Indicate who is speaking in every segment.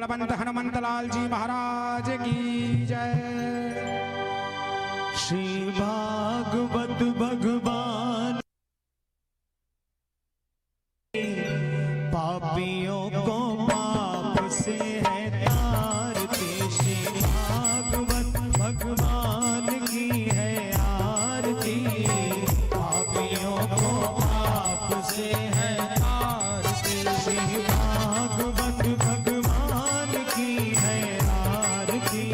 Speaker 1: बलवंत हनुमंत लाल जी महाराज की जय।
Speaker 2: श्री भागवत भगवान पापियों को पाप से है तारते। श्री भागवत भगवान की है आरती, पापियों को पाप से है तारते। श्री भागवत भगवान की है आरती,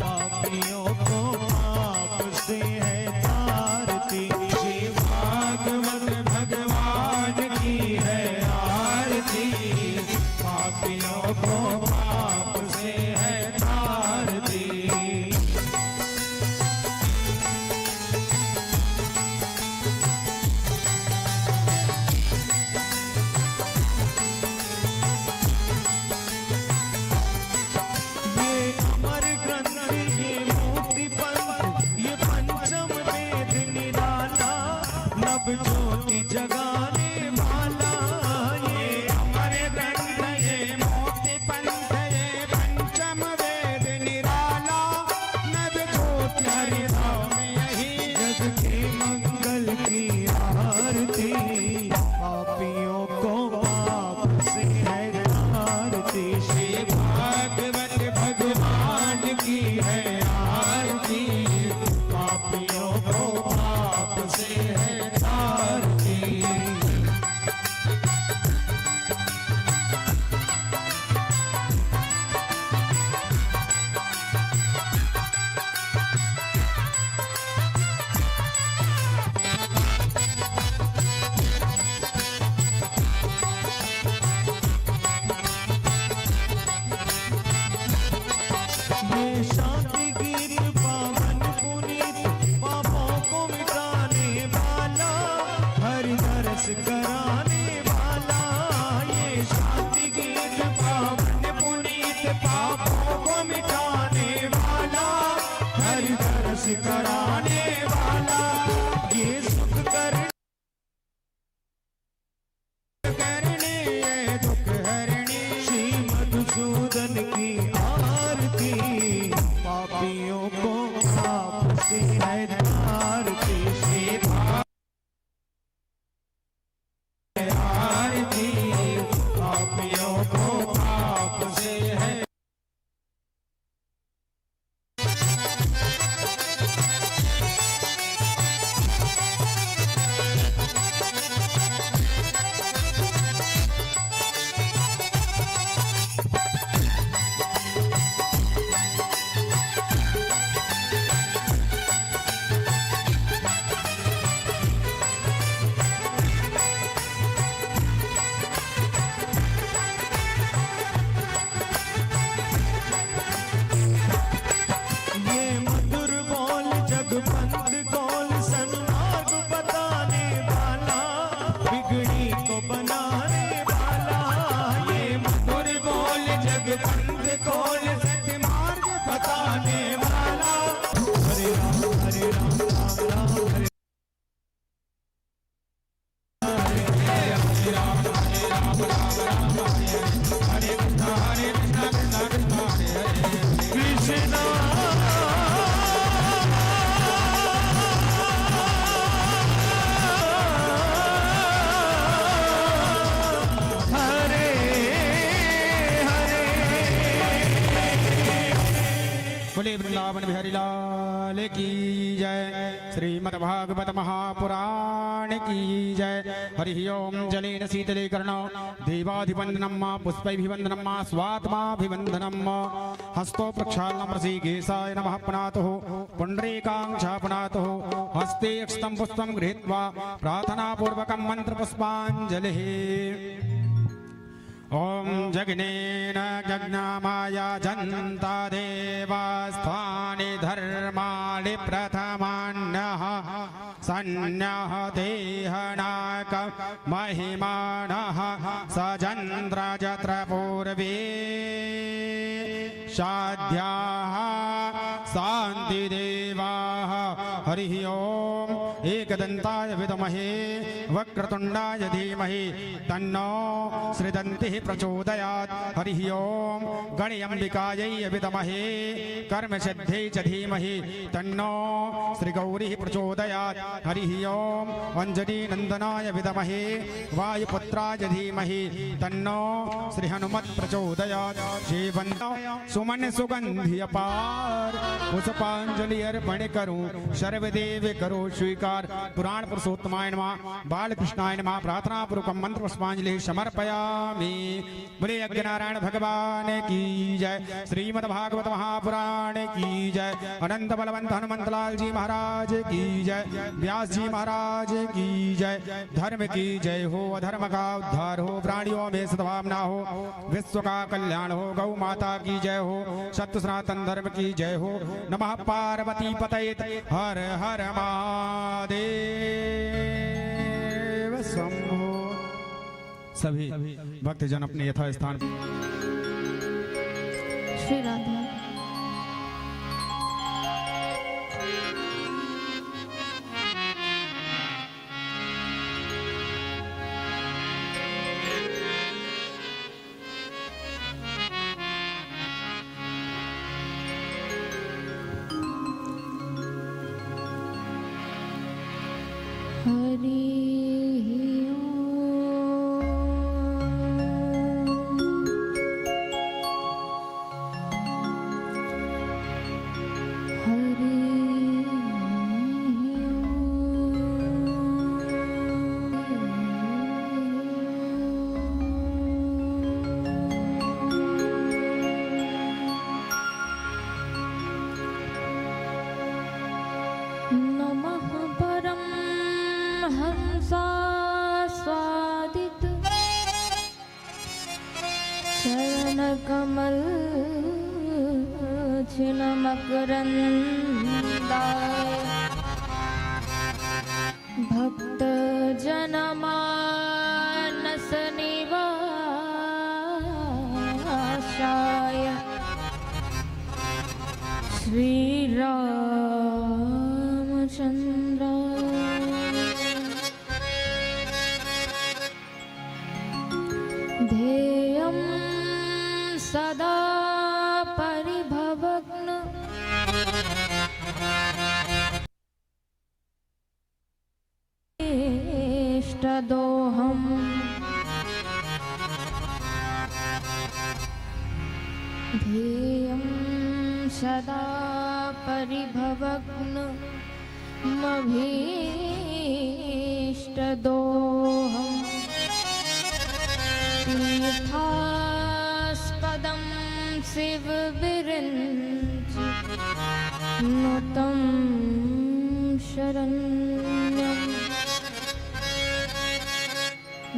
Speaker 2: पापियों को पाप से है तारती। श्री भागवत भगवान की है आरती, पापियों को पाप से है तारती। ये अमर ग्रंथ, ये मुक्ति पंथ, ये पंचम वेद निराला, नव ज्योति जगाने वाला। ये
Speaker 1: अमर ग्रंथ ये मोक्ति पंथ ये पंचम वेद निराला, नव ज्योति हरि नाम यही।
Speaker 2: जग के मंगल की आरती, पापियों को पाप से है तारती। श्री
Speaker 1: भागवत भगवान की है आरती,
Speaker 2: पापियों को पाप से है तारती। ये शांति गीत पावन पुनीत, पापों को मिटाने वाला, हरि दरस कराने वाला। ये शांति गीत पावन पुनीत, पापों को मिटाने वाला, हरि दरस कराने वाला। ये सुख करने
Speaker 1: करने ये दुख हरणी।
Speaker 2: श्री मधुसूदन की आरती, पापियों को पाप से है तारती। श्री
Speaker 1: आरती,
Speaker 2: पापियों को पाप से है। ये मधुर बोल जगपंथ कौल, सन्मार्ग बताने वाला, बिगड़ी को बनाने वाला। ये
Speaker 1: मधुर बोल जगपंथ कौल, सत्मार्ग बताने वाला।
Speaker 2: हरे राम राम राम हरे कृष्णा हरे हरे।
Speaker 1: बोले वृंदावन बिहारी लाल की जय। श्रीमद् भागवत महापुराण की जय। हरि ओम जलेन शीतले कर्णो देवाधिवंदनम पुष्पैभिवंदनम स्वात्माभिवंदनम हस्तो प्रक्षालनं रसिकेशाय नमः पुनातुः पुण्डरीकाङ्क्षापनातुः हस्ते अक्षतं पुष्पं गृहीत्वा प्रार्थनापूर्वकं मन्त्रपुष्पाञ्जलिः। ओम जग्नेन जज्ञामाया जन्ता देवास्थानि धर्माणि प्रथमान्यः सन्यः देहनाक महिमानः सजन्द्र जत्र पूर्वे साध्याः शान्तिदेवाः। हरि ओम। एक एकदन्ताय विद्महे वक्रतुण्डाय धीमहि तन्नो श्रीदन्तिः प्रचोदयात् हरिः ओम गणेम्बिकायै विद्महे कर्मसिद्ध्यै च धीमहि तन्नो श्रीगौरिः प्रचोदयात् हरिः ओम अंजनीनन्दनाय विद्महे वायुपुत्राय धीमहि तन्नो श्रीहनुमत् प्रचोदयात् जीवन्त सुमन सुगंधि अपार पुष्पांजलि अर्पण करूं सर्वदेव करो स्वीकार पुराण पुरुषोत्तमाय नमः बालकृष्णाय नमः प्रार्थना पूर्वक मंत्र पुष्पांजलि समर्पयामि। बोले यज्ञनारायण भगवान की जय। श्रीमद् भागवत महापुराण की जय। अनंत बलवंत हनुमंतलाल जी महाराज की जय। व्यास जी महाराज की जय। धर्म की जय हो, अधर्म का उद्धार हो, प्राणियों में सद्भावना हो, विश्व का कल्याण हो, गौ माता की जय हो, सत्य सनातन धर्म की जय हो। नमः पार्वती पतये हर हर महादेव शंभो। सभी भक्तजन अपने यथा स्थान
Speaker 3: श्री राधा हरि नमः परम हंसास्वादित चरण कमल छिन्मकरन्दाय भक्त जनमानस निवासाय श्री रामचंद्र ध्येयं सदा परिभवग्न इष्टदोहम् ध्येयं सदा परिभवग्न मभीष्टदोहम् तीर्थास्पदं शिवविरञ्चि नुतं शरण्यम्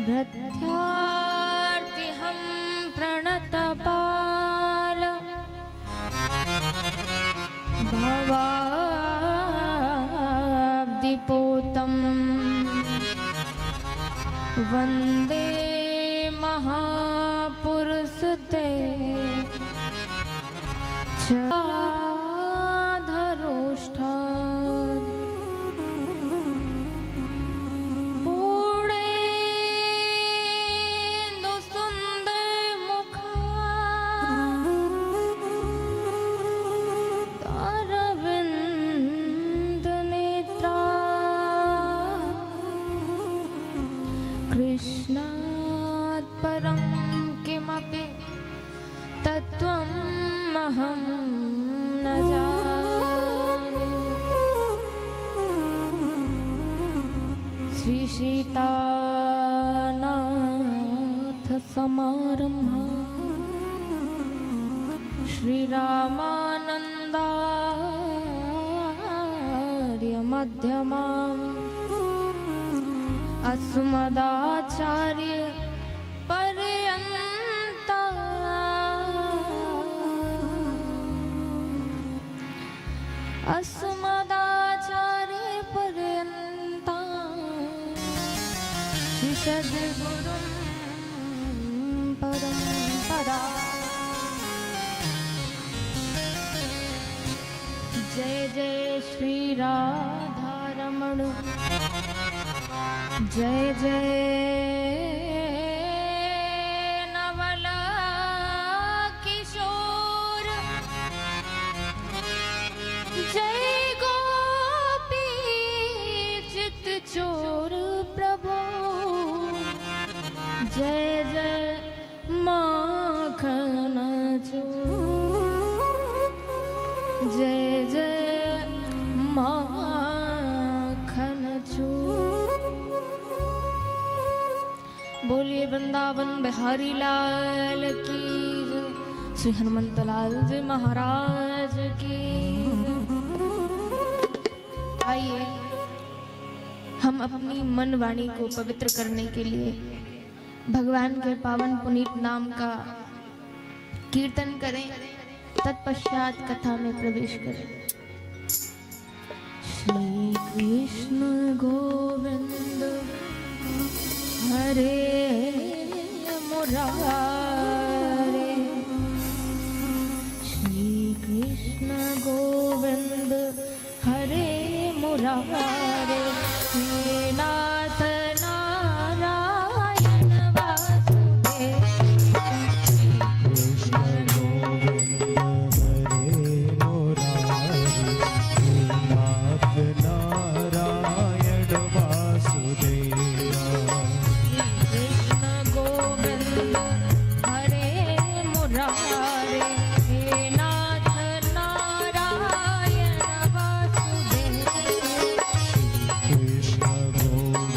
Speaker 3: भृत्यार्तिहं प्रणतपाल भवाब्धिपोतं वन्दे महापुरुषते चाधरोष्ठात् कृष्णात् परं किमपि तत्त्वमहं न जाने। श्री सीतानाथ समारम्भा श्री रामानन्दार्य मध्यमाम् अस्मदाचार्य पर्यन्ता अस्मदाचार्य पर्यन्ता सद्गुरुं परम्परा। जय जय श्री राधा रमण रमण जय जय नवल किशोर जय गोपी चित चोर प्रभु जय जय माखन चोर जय जय माखन चोर। बोलिए वृंदावन बिहारी लाल की जय, श्री हनुमंत लाल जी महाराज की। आइए हम अपनी मन वाणी को पवित्र करने के लिए भगवान के पावन पुनीत नाम का कीर्तन करें, तत्पश्चात कथा में प्रवेश करें। श्री कृष्ण गोविंद हरे मुरारे, श्री कृष्ण गोविंद हरे मुरारे, हे नाथ नारायण वासुदेव।
Speaker 2: कृष्ण गोविंद हरे मुरारी, नाथ नारायण वासुदेवा।
Speaker 3: कृष्ण गोविंद हरे मुरारे, हे नाथ नारायण वासुदेव।
Speaker 2: कृष्ण गोविंद हरे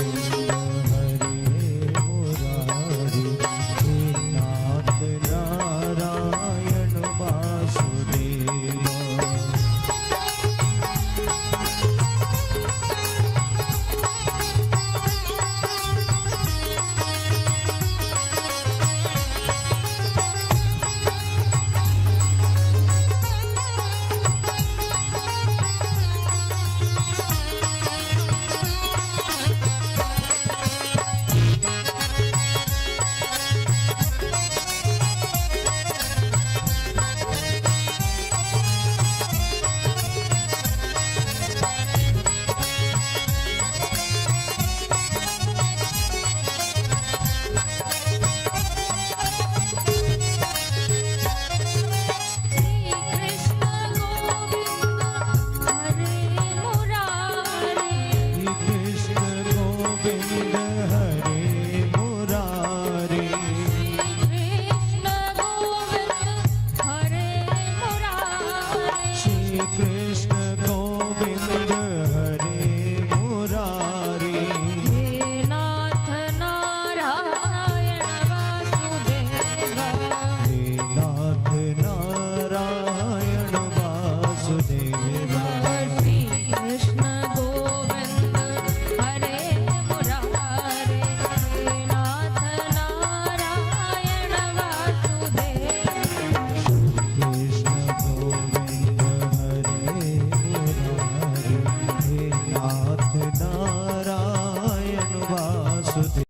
Speaker 2: मुरारी, नाथ नारायण वासुदेवा।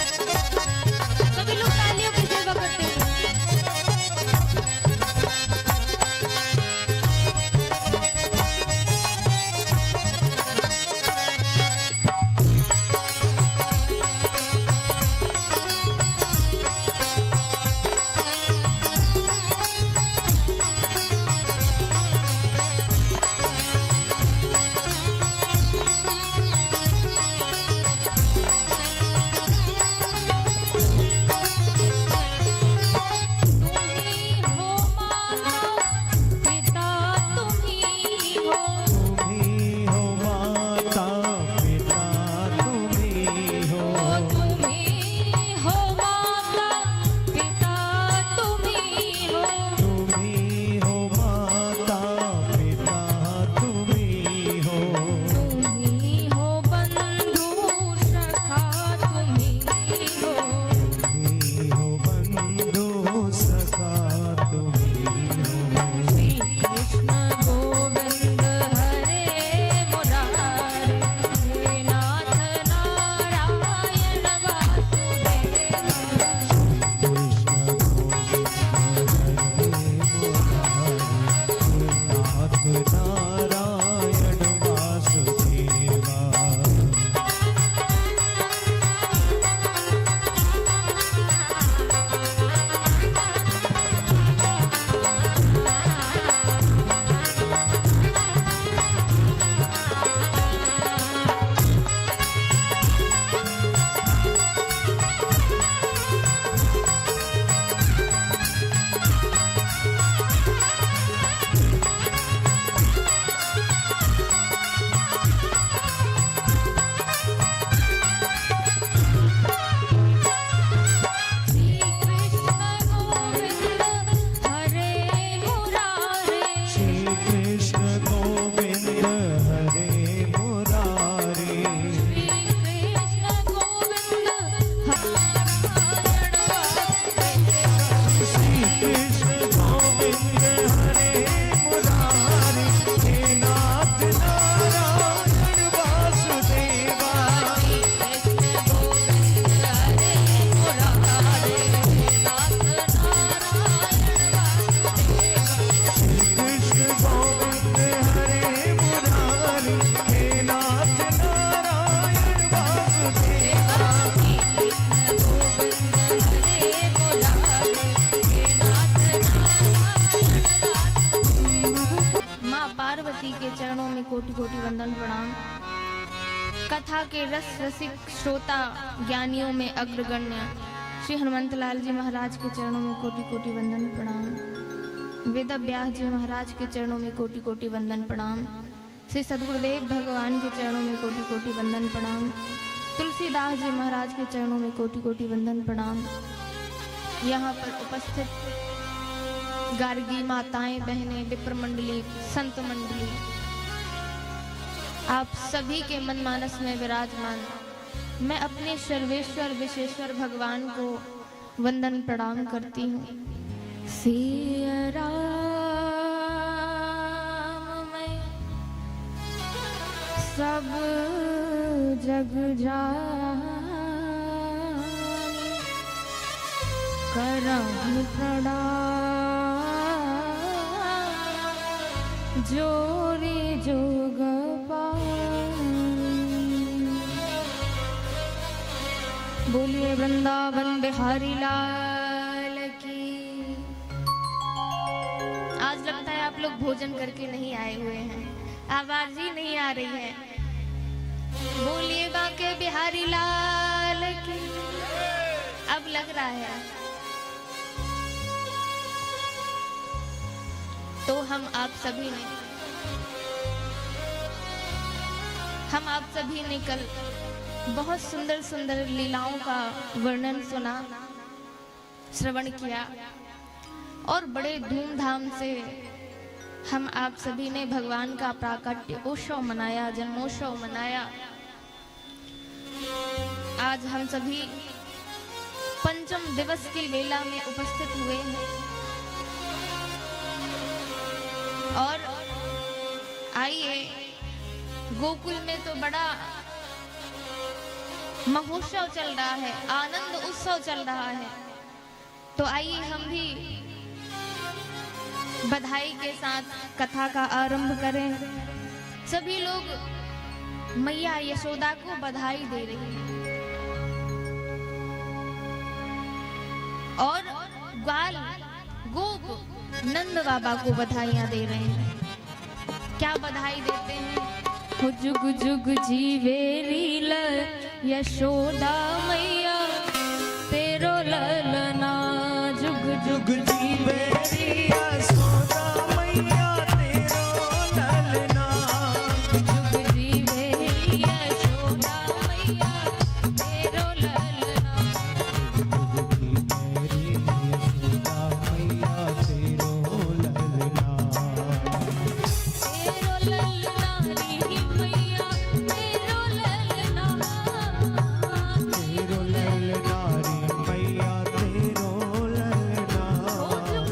Speaker 2: हरे मुरारी हे नाथ नारायण वासुदेवा कृष्ण गोविंद हरे मुरारी हे नाथ नारायण वासुदेवा
Speaker 3: माँ पार्वती के चरणों में कोटि कोटि वंदन प्रणाम। कथा के रस रसिक श्रोता ज्ञानियों में अग्रगण्य श्री हनुमंतलाल जी महाराज के चरणों में कोटि कोटि वंदन प्रणाम। वेद व्यास जी महाराज के चरणों में कोटि कोटि वंदन प्रणाम। श्री सद्गुरुदेव भगवान के चरणों में कोटि कोटि वंदन प्रणाम। तुलसीदास जी महाराज के चरणों में कोटि कोटि वंदन प्रणाम। यहाँ पर उपस्थित गार्गी माताएं बहनें विप्र मंडली संत मंडली आप सभी के मन मानस में विराजमान मैं अपने सर्वेश्वर विशेश्वर भगवान को वंदन प्रणाम करती हूँ। सिया राम मैं सब जग जानी करम प्रणाम जोरी जोग बोलिए वृंदावन बिहारी लाल की। आज लगता है आप लोग भोजन करके नहीं आए हुए हैं, आवाज ही नहीं आ रही है। बोलिए बाके बिहारी लाल की। अब लग रहा है तो हम आप सभी ने कल बहुत सुंदर सुंदर लीलाओं का वर्णन सुना, श्रवण किया और बड़े धूमधाम से हम आप सभी ने भगवान का प्राकट्य उत्सव मनाया, जन्मोत्सव मनाया। आज हम सभी पंचम दिवस की वेला में उपस्थित हुए हैं और आइए गोकुल में तो बड़ा महोत्सव चल रहा है, आनंद उत्सव चल रहा है, तो आइए हम भी बधाई के साथ कथा का आरंभ करें। सभी लोग मैया यशोदा को बधाई दे रहे हैं और ग्वाल गोप नंद बाबा को बधाइयां दे रहे हैं। क्या बधाई देते हैं? जुग जुग जीवेरी लल यशोदा मैया तेरो ललना, जुग जुग जीवेरी
Speaker 2: यशोदा मैया तेरो ललना,
Speaker 3: जुग जीवेरी यशोदा मैया तेरो ललना,
Speaker 2: मेरी यशोदा मैया तेरो ललना,
Speaker 3: तेरो ललना री मैया तेरो ललना,
Speaker 2: तेरो ललना रे मैया तेरो ललना,
Speaker 3: जुग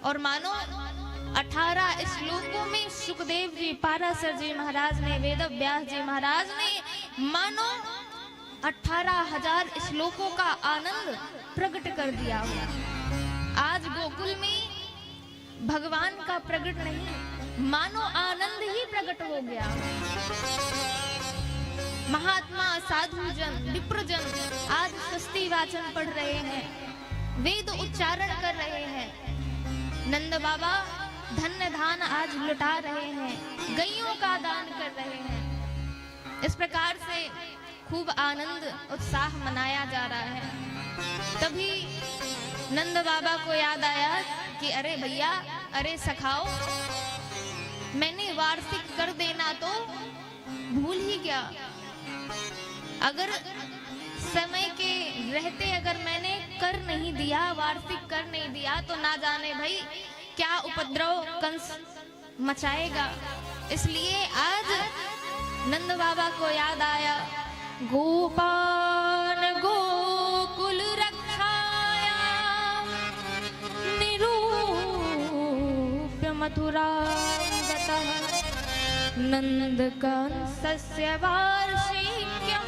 Speaker 3: और मानो 18 श्लोकों में सुखदेव जी, पाराशर जी महाराज ने, वेद व्यास जी महाराज ने मानो 18,000 श्लोकों का आनंद प्रकट कर दिया हुआ। आज गोकुल में भगवान का प्रकट नहीं, मानो आनंद ही प्रकट हो गया। महात्मा, साधुजन, विप्रजन आज स्वस्ति वाचन पढ़ रहे हैं, वेद उच्चारण कर रहे हैं। नंद बाबा धन्य धान आज लुटा रहे हैं, गैयों का दान कर रहे हैं। इस प्रकार से खूब आनंद उत्साह मनाया जा रहा है। तभी नंद बाबा को याद आया कि अरे भैया, अरे सखाओ, मैंने वार्षिक कर देना तो भूल ही गया। अगर समय के रहते अगर मैंने कर नहीं दिया, वार्षिक कर नहीं दिया, तो ना जाने भाई क्या उपद्रव कंस मचाएगा। इसलिए आज नंद बाबा को याद आया, गोपान गोकुल रक्षाया निरूप्य मथुरा गतः नंद कंसस्य वार्षिक्यं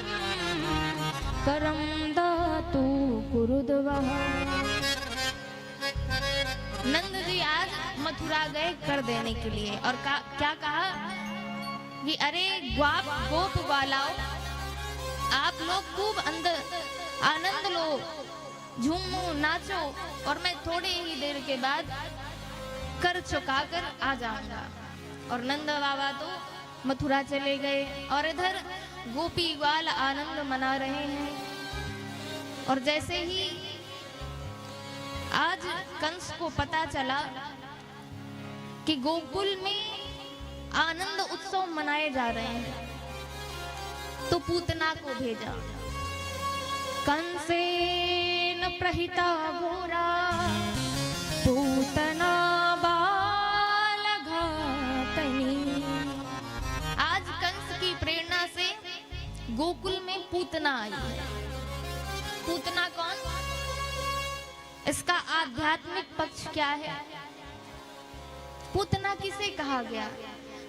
Speaker 3: करम दातु कुरुद्वः। नंद जी आज मथुरा गए कर देने के लिए, और क्या कहा कि अरे गोप वालाओ, आप लोग खूब आनंद लो, झूमो, नाचो, और मैं थोड़ी ही देर के बाद कर चुका कर आ जाऊंगा। और नंद बाबा तो मथुरा चले गए और इधर गोपी ग्वाल आनंद मना रहे हैं। और जैसे ही आज कंस को पता चला कि गोकुल में आनंद उत्सव मनाए जा रहे हैं, तो पूतना को भेजा। कंसेन प्रहिता घोरा पूतना बाल घातनी। आज कंस की प्रेरणा से गोकुल में पूतना आई है। पूतना कौन? इसका आध्यात्मिक पक्ष क्या है? पूतना किसे कहा गया?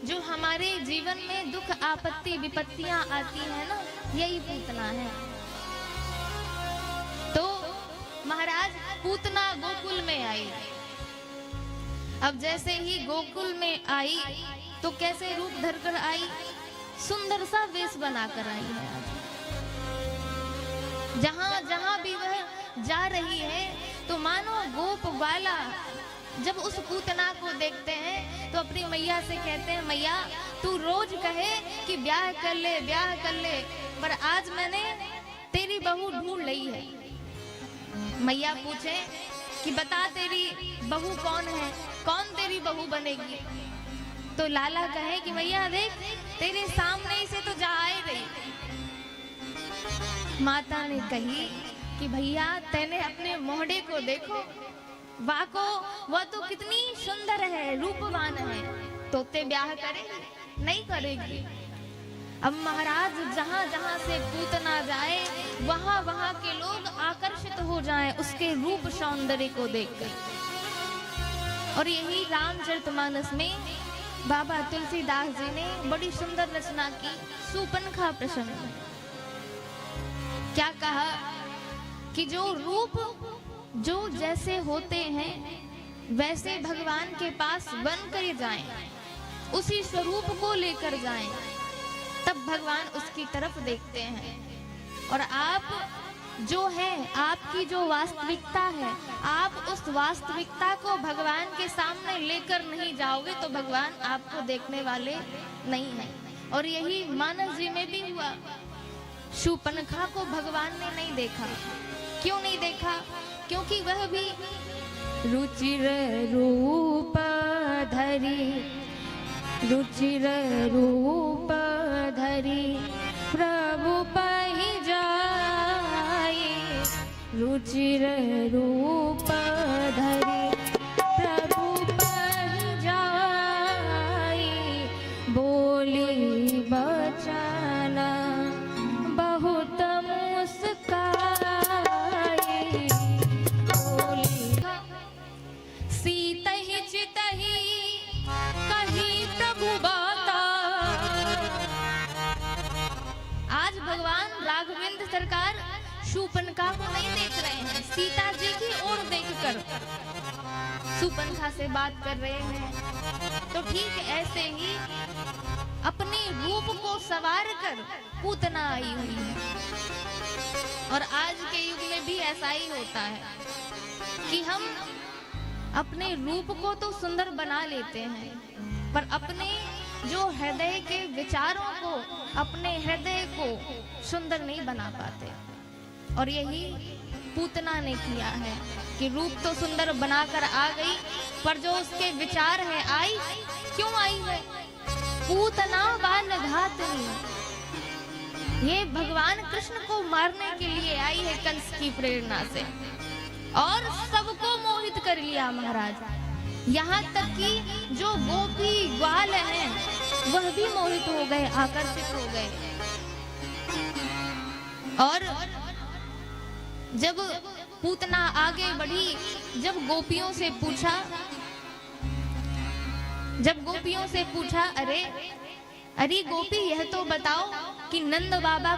Speaker 3: जो हमारे जीवन में दुख, आपत्ति, विपत्तियां आती है ना, यही पूतना है। तो महाराज पूतना गोकुल में आई। अब जैसे ही गोकुल में आई तो कैसे रूप धरकर आई? सुंदर सा वेश बनाकर आई है। जहां जहां भी वह जा रही है तो मानो गोप ग्वाला जब उस पूतना को देखते हैं तो अपनी मैया से कहते हैं, मैया तू रोज कहे कि ब्याह कर ले, ब्याह कर ले, पर आज मैंने तेरी बहू ढूंढ ली है। मैया पूछे कि बता तेरी बहू कौन है, कौन तेरी बहू बनेगी? तो लाला कहे कि मैया देख, तेरे सामने ही से तो जा आई रही। माता ने कही कि भैया तेने अपने मोहड़े को देखो, वाको वह तो कितनी सुंदर है, रूपवान है, तोते ब्याह करेगी? नहीं करेगी। अब महाराज जहां जहां से पूतना जाए वहां वहां के लोग आकर्षित हो जाएं उसके रूप सौंदर्य को देखकर। और यही रामचरितमानस में बाबा तुलसीदास जी ने बड़ी सुंदर रचना की, सूपनखा प्रसंग। क्या कहा कि जो रूप जो जैसे होते हैं वैसे भगवान के पास बन कर जाएं, उसी स्वरूप को लेकर जाएं, तब भगवान उसकी तरफ देखते हैं। और आप जो है, आपकी जो वास्तविकता है, आप उस वास्तविकता को भगवान के सामने लेकर नहीं जाओगे तो भगवान आपको देखने वाले नहीं है। और यही मानस जी में भी हुआ। शूर्पणखा को भगवान ने नहीं देखा। क्यों नहीं देखा? क्योंकि वह भी रुचिर रूप धरी, रुचिर रूप धरी प्रभु पहि जाई, रुचिर रूप धरी प्रभु पहि जाई, बोली बचन बहुत मुस्काई, बोली सीता सरकार शूर्पणखा को नहीं देख रहे हैं, सीता जी की ओर देखकर शूर्पणखा से बात कर रहे हैं। तो ठीक ऐसे ही अपने रूप को संवार कर पूतना आई हुई है। और आज के युग में भी ऐसा ही होता है कि हम अपने रूप को तो सुंदर बना लेते हैं, पर अपने जो हृदय के विचारों को, अपने हृदय को सुंदर नहीं बना पाते। और यही पूतना ने किया है कि रूप तो सुंदर बनाकर आ गई, पर जो उसके विचार है, आई क्यों आई है? पूतना बाल घातनी, ये भगवान कृष्ण को मारने के लिए आई है कंस की प्रेरणा से, और सबको मोहित कर लिया महाराज। यहाँ तक कि जो गोपी ग्वाल हैं वह भी मोहित हो गए, आकर्षित हो गए। और जब पूतना आगे बढ़ी, जब गोपियों से पूछा, अरे गोपी, यह तो बताओ कि नंद बाबा